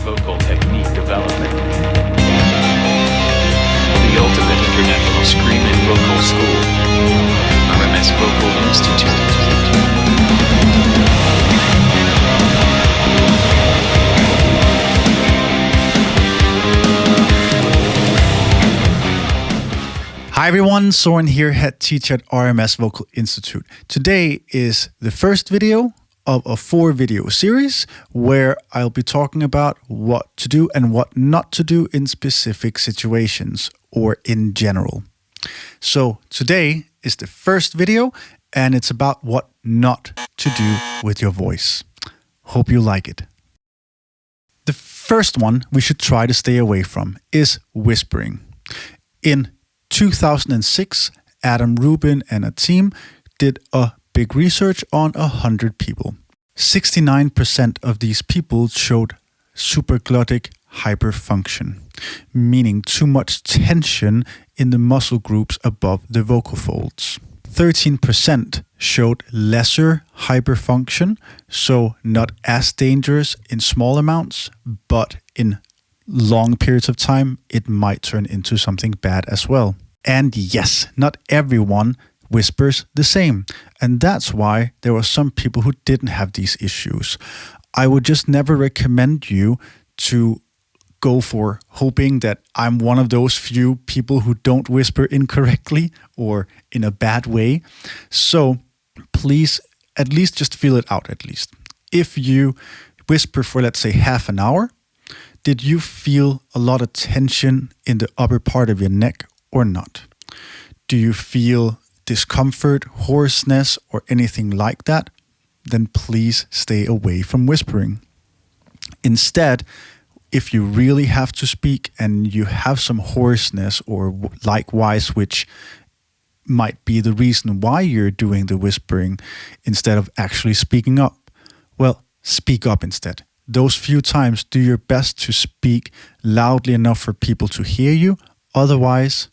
vocal technique development. The ultimate international screaming vocal school. RMS Vocal Institute. Hi everyone, Soren here, head teacher at RMS Vocal Institute. Today is the first video of a 4-video series where I'll be talking about what to do and what not to do in specific situations or in general. So today is the first video and it's about what not to do with your voice. Hope you like it. The first one we should try to stay away from is whispering. In 2006, Adam Rubin and a team did a big research on 100 people. 69% of these people showed supraglottic hyperfunction, meaning too much tension in the muscle groups above the vocal folds. 13% showed lesser hyperfunction, so not as dangerous in small amounts, but in long periods of time, it might turn into something bad as well. And yes, not everyone whispers the same. And that's why there were some people who didn't have these issues. I would just never recommend you to go for hoping that I'm one of those few people who don't whisper incorrectly or in a bad way. So please, at least just feel it out at least. If you whisper for, let's say, half an hour, did you feel a lot of tension in the upper part of your neck or not? Do you feel discomfort, hoarseness, or anything like that? Then please stay away from whispering. Instead, if you really have to speak and you have some hoarseness or likewise, which might be the reason why you're doing the whispering instead of actually speaking up, well, speak up instead. Those few times, do your best to speak loudly enough for people to hear you. Otherwise,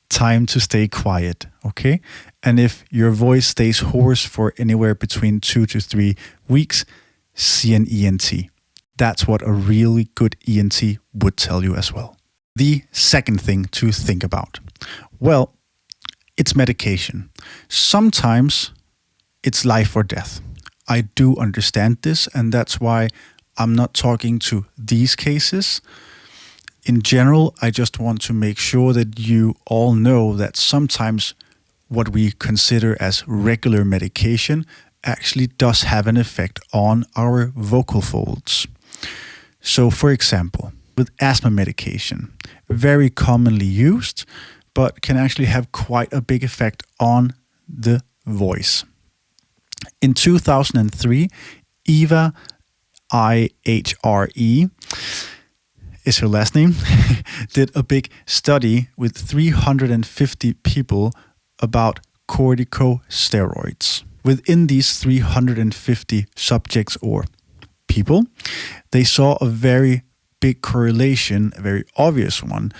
time to stay quiet, okay? And if your voice stays hoarse for anywhere between 2 to 3 weeks, see an ENT. That's what a really good ENT would tell you as well. The second thing to think about, well, it's medication. Sometimes it's life or death. I do understand this, and that's why I'm not talking to these cases. In general, I just want to make sure that you all know that sometimes what we consider as regular medication actually does have an effect on our vocal folds. So, for example, with asthma medication, very commonly used, but can actually have quite a big effect on the voice. In 2003, Eva IHRE is her last name, did a big study with 350 people about corticosteroids. Within these 350 subjects or people, they saw a very big correlation, a very obvious one,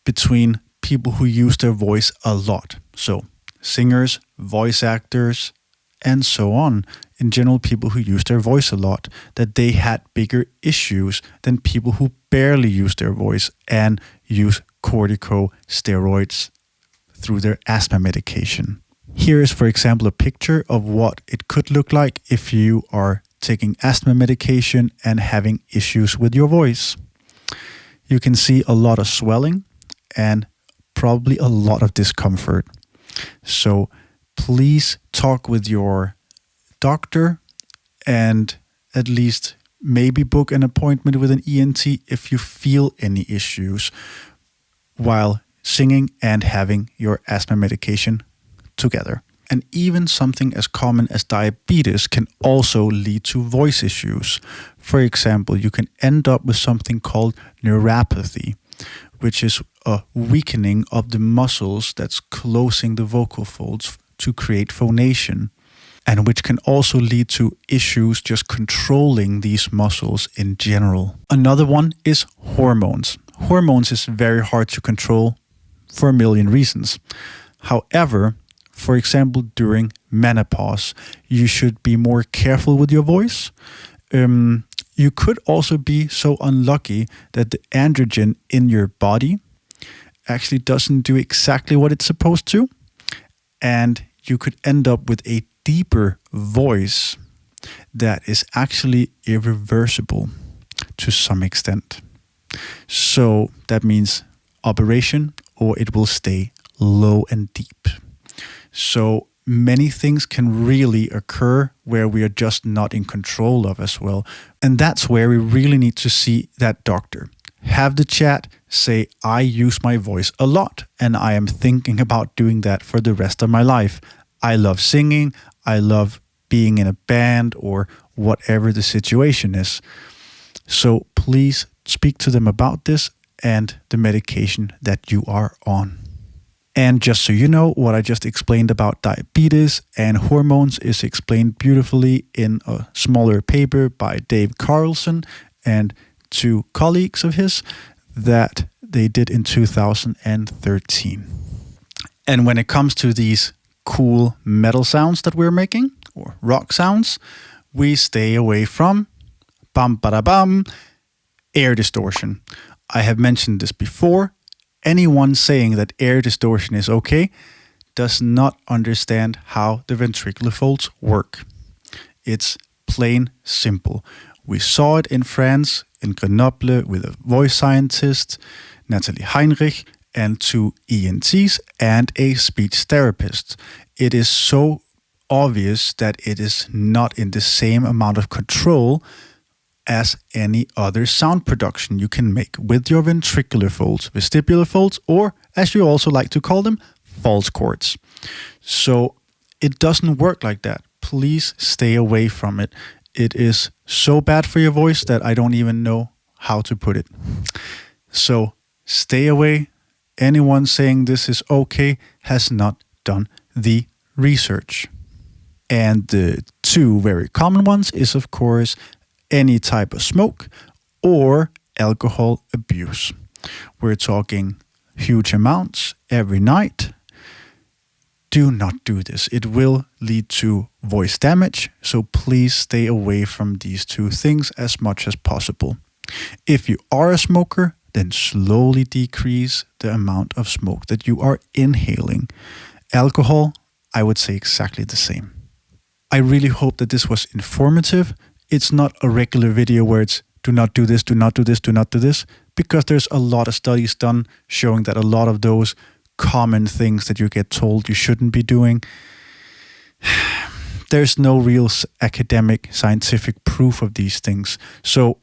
between people who use their voice a lot. So singers, voice actors, and so on. In general, people who use their voice a lot, that they had bigger issues than people who barely use their voice and use corticosteroids through their asthma medication. Here is, for example, a picture of what it could look like if you are taking asthma medication and having issues with your voice. You can see a lot of swelling and probably a lot of discomfort. So please talk with your doctor and at least maybe book an appointment with an ENT if you feel any issues while singing and having your asthma medication together. And even something as common as diabetes can also lead to voice issues. For example, you can end up with something called neuropathy, which is a weakening of the muscles that's closing the vocal folds to create phonation, and which can also lead to issues just controlling these muscles in general. Another one is hormones. Hormones is very hard to control for a million reasons. However, for example, during menopause, you should be more careful with your voice. You could also be so unlucky that the androgen in your body actually doesn't do exactly what it's supposed to, and you could end up with a deeper voice that is actually irreversible to some extent. So that means operation, or it will stay low and deep. So many things can really occur where we are just not in control of as well. And that's where we really need to see that doctor. Have the chat, say, I use my voice a lot and I am thinking about doing that for the rest of my life. I love singing, I love being in a band, or whatever the situation is. So please speak to them about this and the medication that you are on. And just so you know, what I just explained about diabetes and hormones is explained beautifully in a smaller paper by Dave Carlson and two colleagues of his that they did in 2013. And when it comes to these cool metal sounds that we're making, or rock sounds, we stay away from bam bada bam, air distortion. I have mentioned this before. Anyone saying that air distortion is okay does not understand how the ventricular folds work. It's plain simple. We saw it in France, in Grenoble, with a voice scientist, Nathalie Heinrich, and two ENTs and a speech therapist. It is so obvious that it is not in the same amount of control as any other sound production you can make with your ventricular folds, vestibular folds, or as you also like to call them, false chords. So it doesn't work like that. Please stay away from it. It is so bad for your voice that I don't even know how to put it. So stay away. Anyone saying this is okay has not done the research. And the two very common ones is, of course, any type of smoke or alcohol abuse. We're talking huge amounts every night. Do not do this. It will lead to voice damage, so please stay away from these two things as much as possible. If you are a smoker, then slowly decrease the amount of smoke that you are inhaling. Alcohol, I would say exactly the same. I really hope that this was informative. It's not a regular video where it's do not do this, do not do this, do not do this, because there's a lot of studies done showing that a lot of those common things that you get told you shouldn't be doing, there's no real academic, scientific proof of these things. So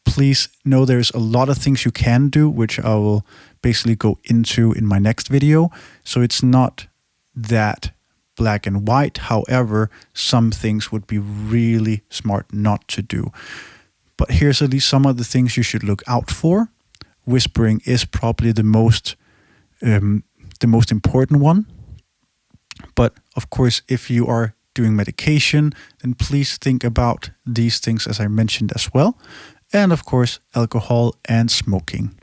please know there's a lot of things you can do, which I will basically go into in my next video. So it's not that black and white. However, some things would be really smart not to do. But here's at least some of the things you should look out for. Whispering is probably the most important one. But of course, if you are doing medication, then please think about these things as I mentioned as well. And of course, alcohol and smoking.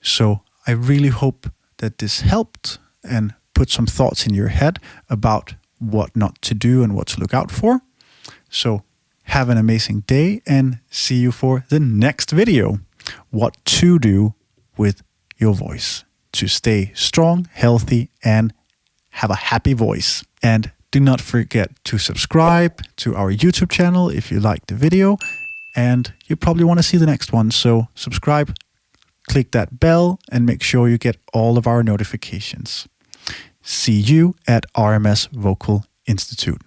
So I really hope that this helped and put some thoughts in your head about what not to do and what to look out for. So have an amazing day and see you for the next video. What to do with your voice to stay strong, healthy, and have a happy voice. And do not forget to subscribe to our YouTube channel if you liked the video. And you probably want to see the next one. So subscribe, click that bell, and make sure you get all of our notifications. See you at RMS Vocal Institute.